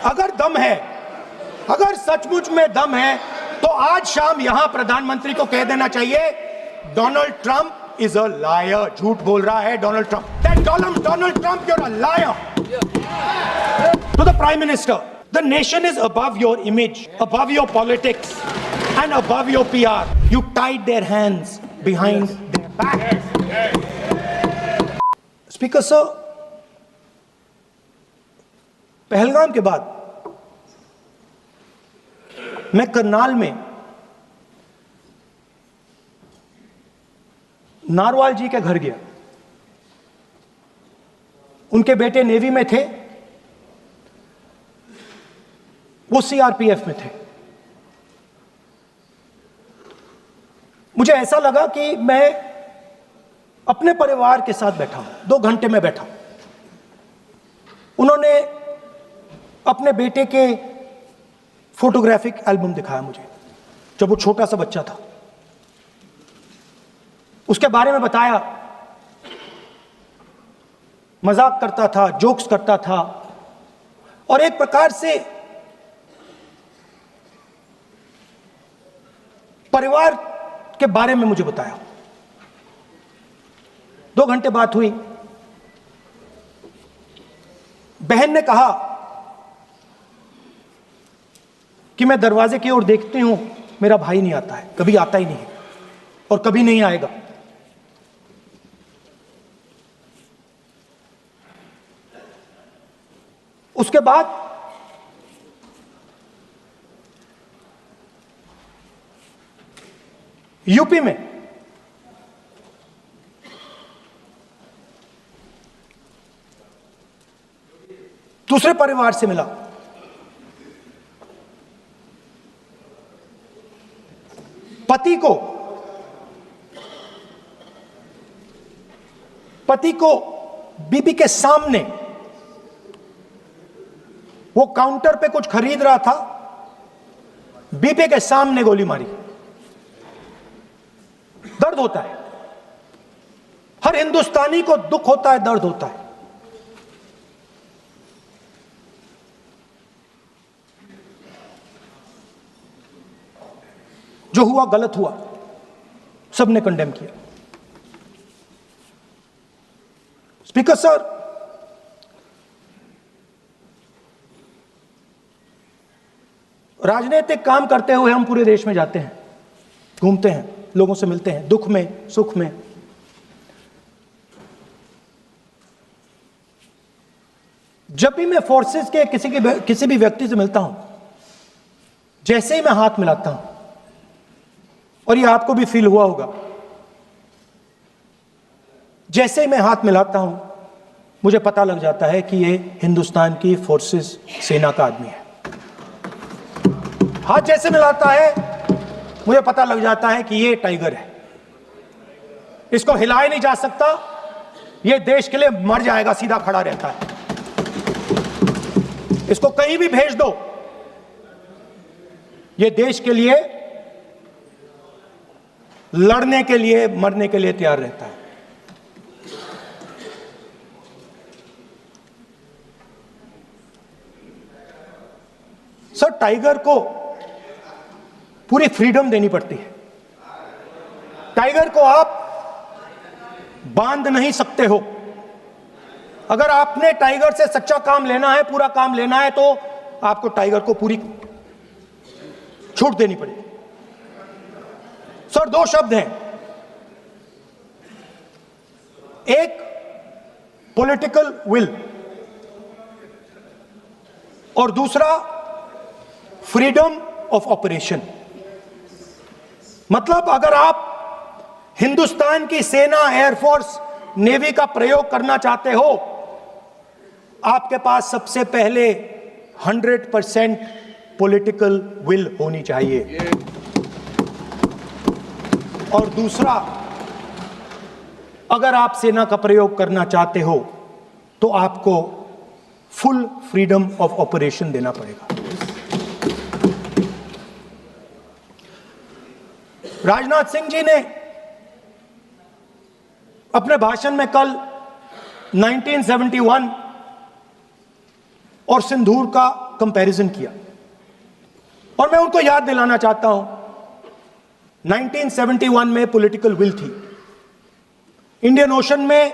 अगर दम है, अगर सचमुच में दम है, तो आज शाम यहां प्रधानमंत्री को कह देना चाहिए Donald Trump is a liar, झूठ बोल रहा है Donald Trump. Donald Trump, you're a liar. To the Prime Minister, the nation is above your image, above your politics, and above your PR. You tied their hands behind their back. Speaker sir, Pahalgam के बाद मैं करनाल में narwhal जी के घर गया। उनके बेटे navy में थे, वो सीआरपीएफ में थे। मुझे ऐसा लगा कि मैं अपने परिवार के साथ बैठा हूं। 2 घंटे में बैठा। उन्होंने अपने बेटे के फोटोग्राफिक एल्बम दिखाया मुझे, जब वो छोटा सा बच्चा था। उसके बारे में बताया, मजाक करता था, जोक्स करता था, और एक प्रकार से परिवार के बारे में मुझे बताया। 2 घंटे बात हुई। बहन ने कहा कि मैं दरवाजे की ओर देखती हूं, मेरा भाई नहीं आता है, कभी आता ही नहीं है और कभी नहीं आएगा। उसके बाद यूपी में दूसरे परिवार से मिला। पति को बीबी के सामने, वो काउंटर पे कुछ खरीद रहा था, बीबी के सामने गोली मारी। दर्द होता है, हर हिंदुस्तानी को दुख होता है, दर्द होता है। जो हुआ गलत हुआ, सबने कंडेम किया। स्पीकर सर, राजनीतिक काम करते हुए हम पूरे देश में जाते हैं, घूमते हैं, लोगों से मिलते हैं, दुख में, सुख में। जब भी मैं फोर्सेस के किसी भी व्यक्ति से मिलता हूं, जैसे ही मैं हाथ मिलाता हूं, और ये आपको भी फील हुआ होगा, जैसे ही मैं हाथ मिलाता हूं, मुझे पता लग जाता है कि ये हिंदुस्तान की फोर्सेस, सेना का आदमी है। हाथ जैसे मिलाता है, मुझे पता लग जाता है कि ये टाइगर है, इसको हिलाया नहीं जा सकता, ये देश के लिए मर जाएगा, सीधा खड़ा रहता है। इसको कहीं भी भेज दो, ये देश के लिए लड़ने के लिए, मरने के लिए तैयार रहता है। सर, टाइगर को पूरी फ्रीडम देनी पड़ती है। टाइगर को आप बांध नहीं सकते हो। अगर आपने टाइगर से सच्चा काम लेना है, पूरा काम लेना है, तो आपको टाइगर को पूरी छूट देनी पड़ेगी। सर, 2 शब्द हैं, एक पॉलिटिकल विल और दूसरा फ्रीडम ऑफ ऑपरेशन। मतलब अगर आप हिंदुस्तान की सेना, एयरफोर्स, नेवी का प्रयोग करना चाहते हो, आपके पास सबसे पहले 100% पॉलिटिकल विल होनी चाहिए, और दूसरा, अगर आप सेना का प्रयोग करना चाहते हो तो आपको फुल फ्रीडम ऑफ ऑपरेशन देना पड़ेगा। राजनाथ सिंह जी ने अपने भाषण में कल 1971 और सिंदूर का कंपैरिजन किया। और मैं उनको याद दिलाना चाहता हूं, 1971 में पॉलिटिकल विल थी, इंडियन ओशन में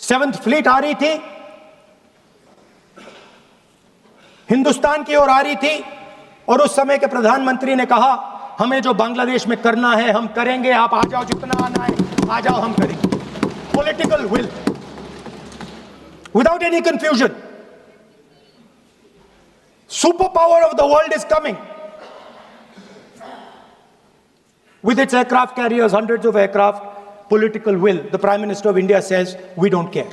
7th फ्लीट आ रही थी, हिंदुस्तान की ओर आ रही थी, और उस समय के प्रधानमंत्री ने कहा हमें जो बांग्लादेश में करना है हम करेंगे, आप आ जाओ, जितना आना है आ जाओ, हम करेंगे। Political will, without any confusion. Super power of the world is coming with its aircraft carriers, hundreds of aircraft, political will. The Prime Minister of India says, we don't care.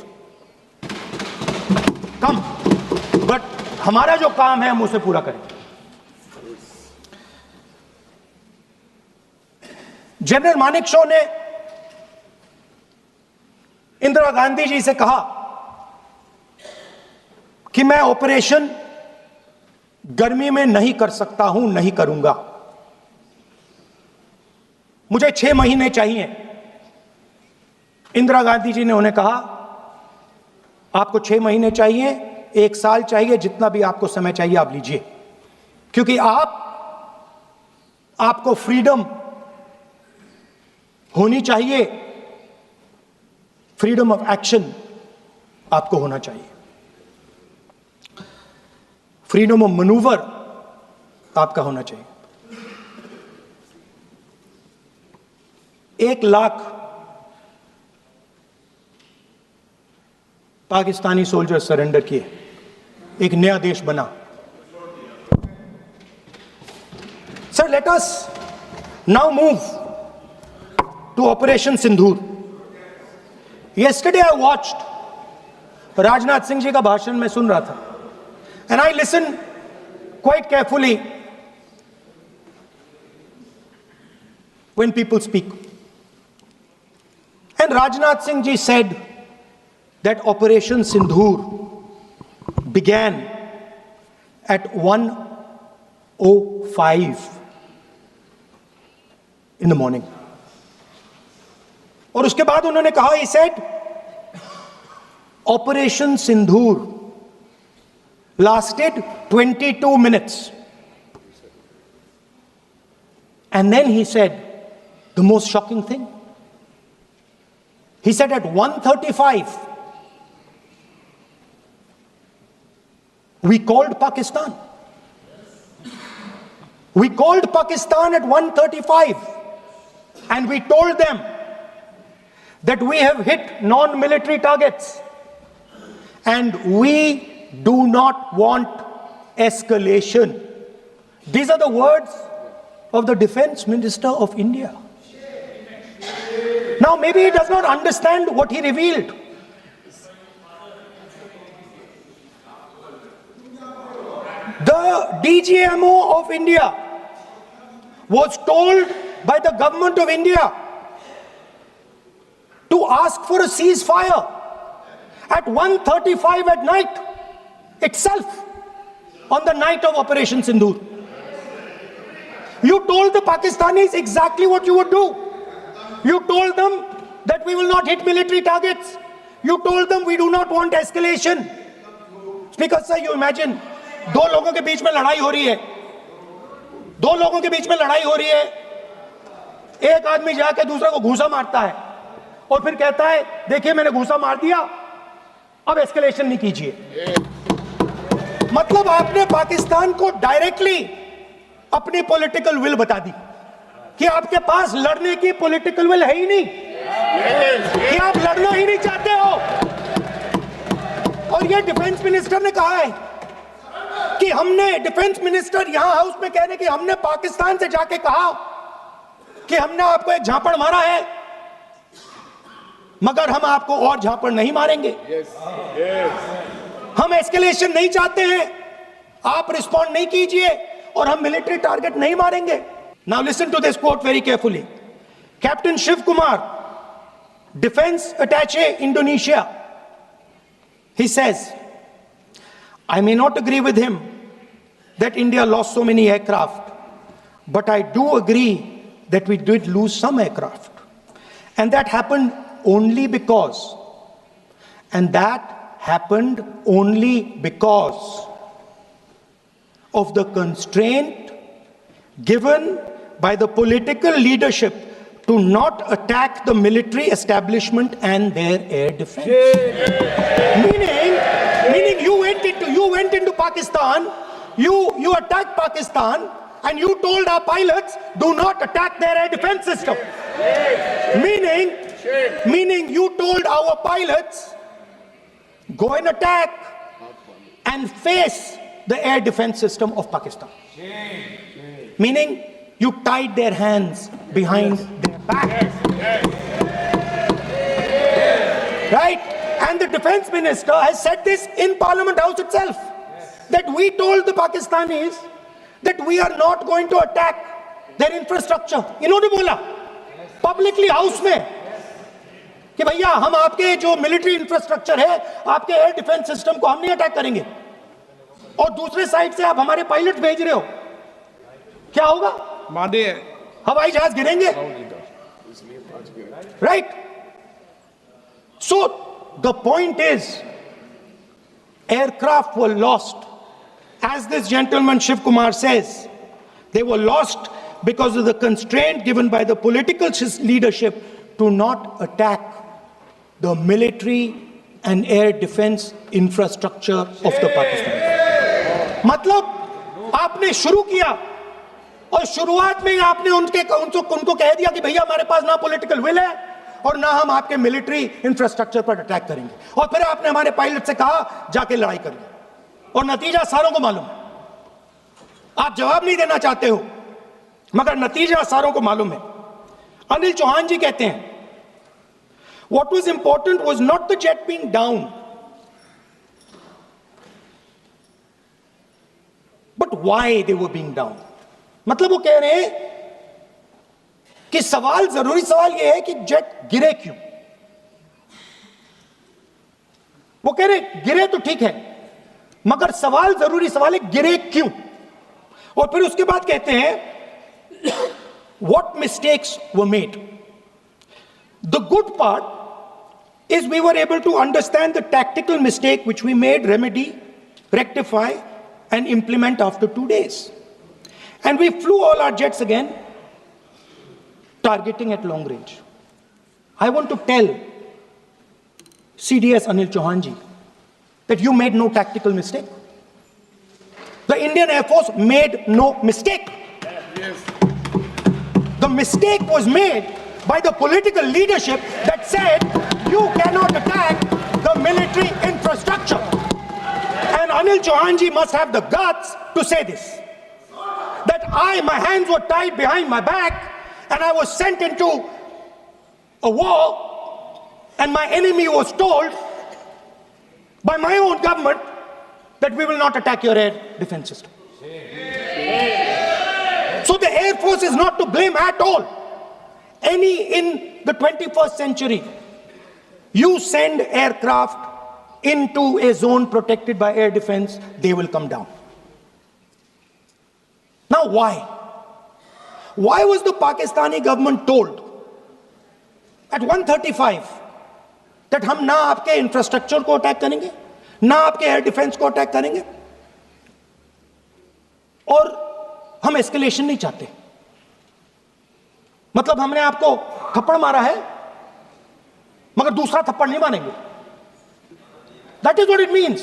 Come. But हमारा जो काम है हम उसे पूरा करेंगे। General Manekshaw ने इंदिरा गांधी जी से कहा कि मैं ऑपरेशन गर्मी में नहीं कर सकता हूं, नहीं करूंगा, मुझे 6 महीने चाहिए। इंदिरा गांधी जी ने उन्हें कहा आपको 6 महीने चाहिए, 1 साल चाहिए, जितना भी आपको समय चाहिए आप लीजिए, क्योंकि आपको फ्रीडम होनी चाहिए, फ्रीडम ऑफ एक्शन आपको होना चाहिए, फ्रीडम ऑफ मैनूवर आपका होना चाहिए। 1 लाख पाकिस्तानी सोल्जर सरेंडर किए, एक नया देश बना। Sir, let us now move to Operation Sindoor. Yesterday I watched, Rajnath Singh ji का भाषण में सुन रहा था, and I listen quite carefully when people speak. And Rajnath Singh ji said that Operation Sindoor began at 1:05 in the morning. और उसके बाद उन्होंने कहा, he said Operation Sindoor lasted 22 minutes. And then he said the most shocking thing. He said at 1:35 we called Pakistan. We called Pakistan at 1:35 and we told them that we have hit non-military targets and we do not want escalation. These are the words of the Defense Minister of India. Now maybe he does not understand what he revealed. The DGMO of India was told by the government of India to ask for a ceasefire at 1:35 at night itself, on the night of Operation Sindoor. You told the Pakistanis exactly what you would do. You told them that we will not hit military targets. You told them we do not want escalation. Speaker sir, you imagine, 2 लोगों के बीच में लड़ाई हो रही है, 2 लोगों के बीच में लड़ाई हो रही है, एक आदमी जाके दूसरे को घूसा मारता है और फिर कहता है देखिए मैंने घूसा मार दिया, अब एस्केलेशन नहीं कीजिए। मतलब आपने पाकिस्तान को डायरेक्टली अपनी पॉलिटिकल विल बता दी कि आपके पास लड़ने की पॉलिटिकल विल है ही नहीं, कि आप लड़ना ही नहीं चाहते हो। और ये डिफेंस मिनिस्टर ने कहा है कि हमने, डिफेंस मिनिस्टर यहां हाउस में कह रहे कि हमने पाकिस्तान से जाके कहा कि हमने आपको एक झापड़ मारा है, मगर हम आपको और झापड़ नहीं मारेंगे। हम एस्केलेशन नहीं चाहते हैं, आप रिस्पॉन्ड नहीं कीजिए और हम मिलिट्री टारगेट नहीं मारेंगे। Now listen to this quote very carefully. Captain Shiv Kumar, Defense Attaché Indonesia, he says, I may not agree with him that India lost so many aircraft, but I do agree that we did lose some aircraft. And that happened only because, and that happened only because of the constraint given by the political leadership to not attack the military establishment and their air defense. Meaning you went into Pakistan, you attacked Pakistan, and you told our pilots, do not attack their air defense system. Meaning you told our pilots, go and attack and face the air defense system of Pakistan. Meaning you tied their hands behind their back. Right? And the defense minister has said this in Parliament House itself, that we told the Pakistanis that we are not going to attack their infrastructure. इन्होंने बोला publicly house में कि भैया हम आपके जो military infrastructure है, आपके एयर डिफेंस सिस्टम को हम नहीं अटैक करेंगे, और दूसरे साइड से आप हमारे पायलट भेज रहे हो, क्या होगा? हवाई जहाज गिरेंगे. Right? So the point is, aircraft were lost. As this gentleman Shiv Kumar says, they were lost because of the constraint given by the political leadership to not attack the military and air defense infrastructure of the Pakistan. मतलब आपने शुरू किया और शुरुआत में ही आपने उनको कह दिया कि भैया हमारे पास ना पॉलिटिकल विल है और ना हम आपके मिलिट्री इंफ्रास्ट्रक्चर पर अटैक करेंगे, और फिर आपने हमारे पायलट से कहा जाके लड़ाई करिए, और नतीजा सारों को मालूम है. आप जवाब नहीं देना चाहते हो, मगर नतीजा सारों को मालूम है. अनिल चौहान जी कहते हैं, what was important was not the jet being down, but why they were being down. मतलब वो कह रहे हैं कि जरूरी सवाल ये है कि जेट गिरे क्यों. वो कह रहे गिरे तो ठीक है, मगर जरूरी सवाल है गिरे क्यों. और फिर उसके बाद कहते हैं what mistakes were made. The good part is we were able to understand the tactical mistake which we made, remedy, rectify and implement after 2 days. And we flew all our jets again, targeting at long range. I want to tell CDS Anil Chauhan ji that you made no tactical mistake. The Indian Air Force made no mistake. Yes. The mistake was made by the political leadership that said you cannot attack the military infrastructure. And Anil Chauhan ji must have the guts to say this. That my hands were tied behind my back and I was sent into a war, and my enemy was told by my own government that we will not attack your air defense system. So the Air Force is not to blame at all. In the 21st century, you send aircraft into a zone protected by air defense, they will come down. Now why? Why was the Pakistani government told at 1:35 that हम ना आपके infrastructure को attack करेंगे, ना आपके air defence को attack करेंगे, और हम एस्केलेशन नहीं चाहते? मतलब हमने आपको थप्पड़ मारा है मगर दूसरा थप्पड़ नहीं मारेंगे. That is what it means.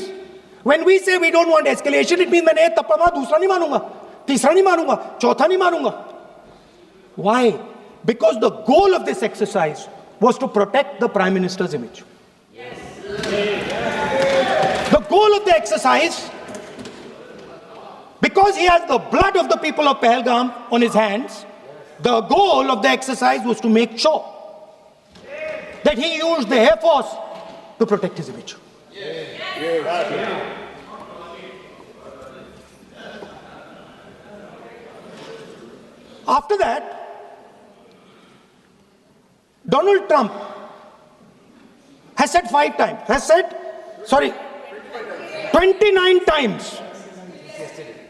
When we say we don't want escalation, it means मैंने एक थप्पड़ मारा, दूसरा नहीं मारूंगा, तीसरा नहीं मारूंगा, चौथा नहीं मारूंगा. Why? Because the goal of this exercise was to protect the Prime Minister's image. Yes. The goal of the exercise, because he has the blood of the people of Pahalgam on his hands, the goal of the exercise was to make sure that he used the Air Force to protect his image. After that, Donald Trump has said 29 times.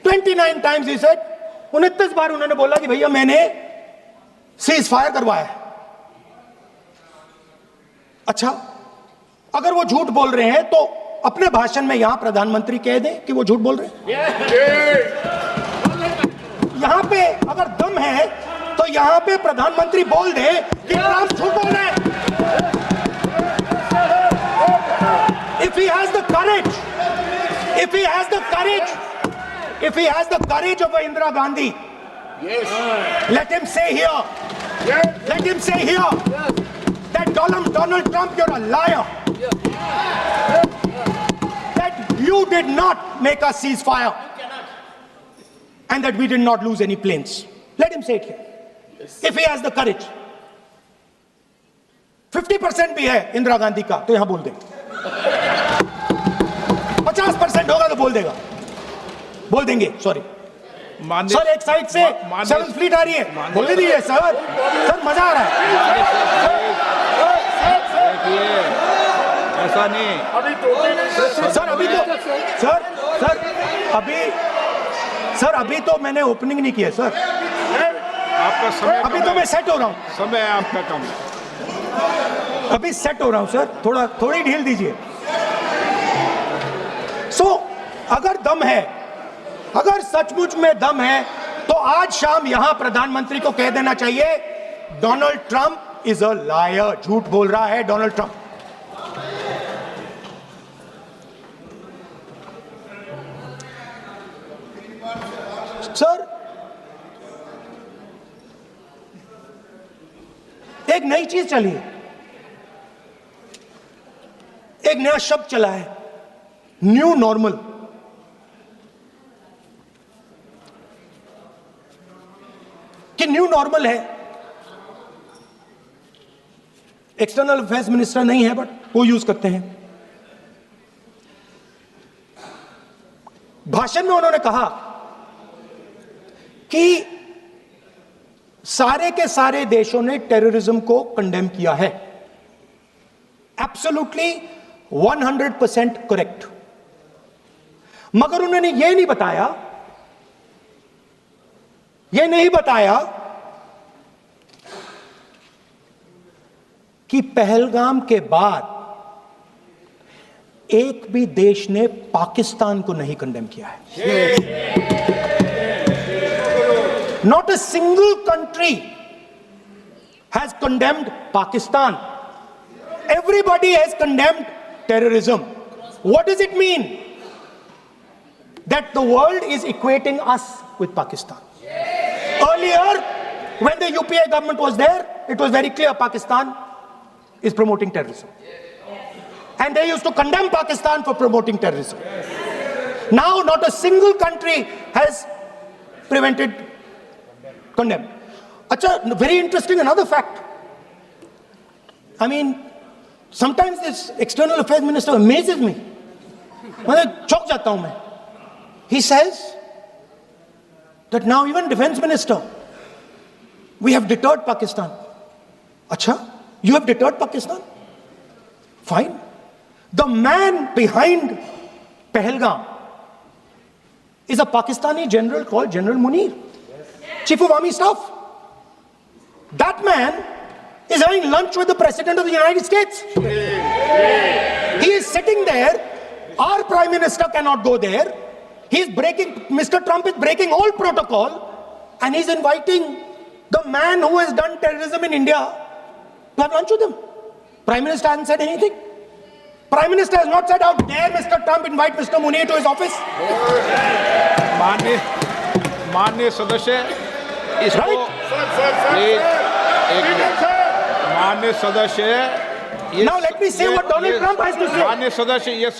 29 times he said, 29 बार उन्होंने बोला कि भैया मैंने cease fire करवाया. अच्छा, अगर वो झूठ बोल रहे हैं तो अपने भाषण में यहां प्रधानमंत्री कह दें कि वो झूठ बोल रहे हैं। यहां पे अगर दम है तो यहां पे प्रधानमंत्री बोल दे कि ट्रंप झूठ बोल रहे हैं। If he has the courage, if he has the courage, if he has the courage of Indira Gandhi, let him say here, let him say here that Donald Trump, you're a liar. That you did not make a ceasefire and that we did not lose any planes. Let him say it here. If he has the courage. 50% भी है इंदिरा गांधी का तो यहां बोल दे, 50% होगा तो बोल देगा, बोल देंगे। सॉरी सर, एक साइड से 7th फ्लीट आ रही है, बोल दीजिए सर, सर मजा आ रहा है। ऐसा नहीं सर, अभी तो सर अभी तो मैंने ओपनिंग नहीं किया सर, आपका समय अभी तो मैं सेट हो रहा हूं, समय आपका कम है, अभी सेट हो रहा हूं सर, थोड़ी ढील दीजिए। अगर दम है, अगर सचमुच में दम है तो आज शाम यहां प्रधानमंत्री को कह देना चाहिए Donald Trump is a liar, झूठ बोल रहा है डोनाल्ड ट्रंप। सर, एक नई चीज चली है, एक नया शब्द चला है, न्यू नॉर्मल। कि न्यू नॉर्मल है, एक्सटर्नल अफेयर्स मिनिस्टर नहीं है बट वो यूज करते हैं। भाषण में उन्होंने कहा कि सारे के सारे देशों ने टेररिज्म को कंडेम किया है। Absolutely 100% correct. मगर उन्होंने यह नहीं बताया कि पहलगाम के बाद एक भी देश ने पाकिस्तान को नहीं कंडेम किया है। Not a single country has condemned Pakistan. Everybody has condemned terrorism. What does it mean? That the world is equating us with Pakistan. Earlier, when the UPA government was there, it was very clear Pakistan is promoting terrorism. And they used to condemn Pakistan for promoting terrorism. Now, not a single country has condemned. Acha, very interesting, another fact. I mean, sometimes this external affairs minister amazes me. मैं चौंक जाता हूं मैं. He says that now even defense minister, we have deterred Pakistan. Acha, you have deterred Pakistan? Fine. The man behind Pahalgam is a Pakistani general called General Munir, Chief of Army Staff. That man is having lunch with the President of the United States. He is sitting there. Our Prime Minister cannot go there. Mr. Trump is breaking all protocol, and he's inviting the man who has done terrorism in India to have lunch with him. Prime Minister hasn't said anything. Prime Minister has not said, how dare Mr. Trump invite Mr. Munir to his office. माननीय सदस्य, इसको माननीय सदस्य, now let me say what Donald Trump has to say. माननीय सदस्य, ये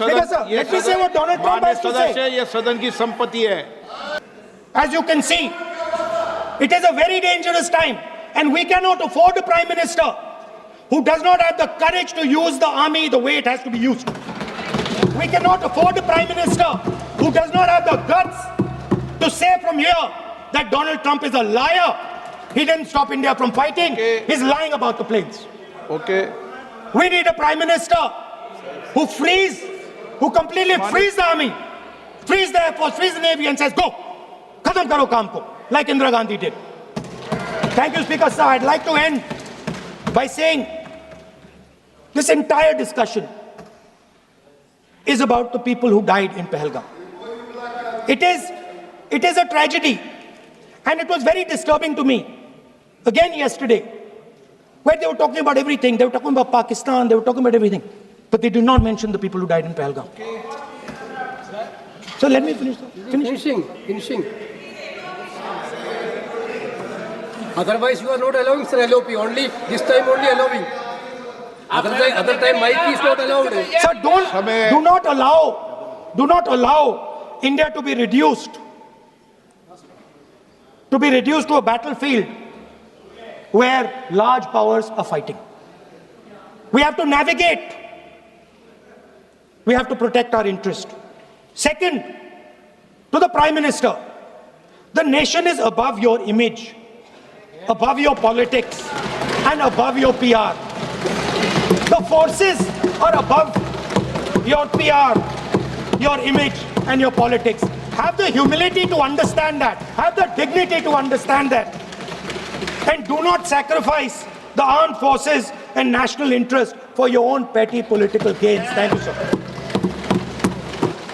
let me say what Donald Trump has to say. सदस्य, ये सदन की संपत्ति है. As you can see, it is a very dangerous time, and we cannot afford a Prime Minister who does not have the courage to use the army the way it has to be used. We cannot afford a Prime Minister who does not have the guts to say from here that Donald Trump is a liar. He didn't stop India from fighting. Okay. He's lying about the planes. Okay. We need a Prime Minister who completely frees the army, frees the air force, frees the navy, and says, go, khatam karo kaam ko, like Indira Gandhi did. Thank you, Speaker Sir. I'd like to end by saying this entire discussion is about the people who died in Pahalgam. It is a tragedy, and it was very disturbing to me, again yesterday, where they were talking about everything. They were talking about Pakistan, they were talking about everything, but they did not mention the people who died in Pahalgam. So let me finish. Finishing. Otherwise, you are not allowing, sir, LOP. Only this time, only allowing. Other time, mic is not allowed. Sir, do not allow India to be reduced to a battlefield where large powers are fighting. We have to navigate. We have to protect our interest. Second, to the Prime Minister, the nation is above your image, above your politics, and above your PR. The forces are above your PR, your image, and your politics. Have the humility to understand that. Have the dignity to understand that. And do not sacrifice the armed forces and national interest for your own petty political gains. Thank you, sir.